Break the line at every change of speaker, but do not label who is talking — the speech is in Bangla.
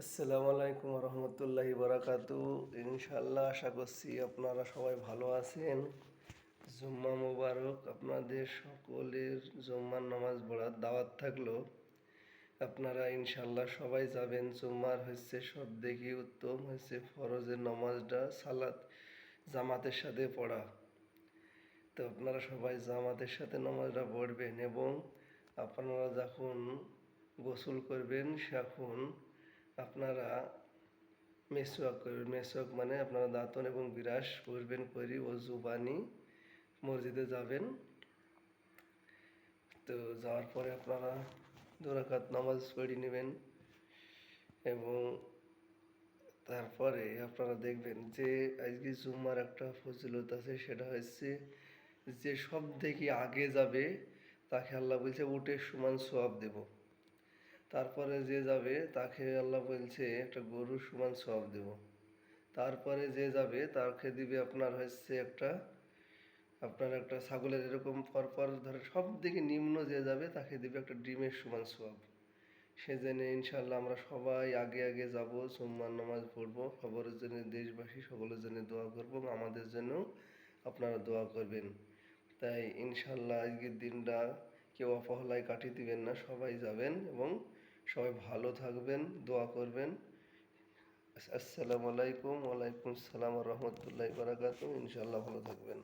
আসসালামু আলাইকুম রহমতুল্লাহি বারাকাতু। ইনশাল্লাহ আশা করছি আপনারা সবাই ভালো আছেন। জুম্মা মোবারক। আপনাদের সকলের জুম্মার নামাজ পড়ার দাওয়াত থাকলো। আপনারা ইনশাল্লাহ সবাই যাবেন। জুম্মার হচ্ছে সব দেখি উত্তম হচ্ছে ফরজের নামাজটা সালাত জামাতের সাথে পড়া। তো আপনারা সবাই জামাতের সাথে নামাজটা পড়বেন এবং আপনারা যখন গোসল করবেন তখন আপনারা মেসওয়াক করবেন। মেসওয়াক মানে আপনারা দাঁতন এবং বিরাস করবেন, করি অজু পানি মসজিদে যাবেন। তো যাওয়ার পরে আপনারা 2 রাকাত নামাজ পড়ে নেবেন এবং তারপরে আপনারা দেখবেন যে আজকে জুম্মার একটা ফজিলত আছে, সেটা হচ্ছে যে সব থেকে আগে যাবে তাকে আল্লাহ বলছে উটের সমান সওয়াব দেব। তারপরে যে যাবে তাকে আল্লাহ বলছে একটা গরুর সমান সওয়াব দেব। তারপরে যে যাবে তাকে দিবে আপনার একটা ছাগলের, এরকম পরপর ধরে সব থেকে নিম্ন যে যাবে তাকে দিবে একটা ডিমের সমান সওয়াব। সেজন্য ইনশাল্লাহ আমরা সবাই আগে আগে যাব, জুম্মার নামাজ পড়বো। খবরের জন্য দেশবাসী সকলের জন্য দোয়া করবো, আমাদের জন্য আপনারা দোয়া করবেন। তাই ইনশাল্লাহ আজকের দিনটা কেউ অবহেলায় কাটিয়ে দিবেন না, সবাই যাবেন এবং সবাই ভালো থাকবেন, দোয়া করবেন। আসসালামু আলাইকুম। ওয়ালাইকুম আসসালাম রহমতুল্লাহি বারাকাতুহু। ইনশাল্লাহ ভালো থাকবেন।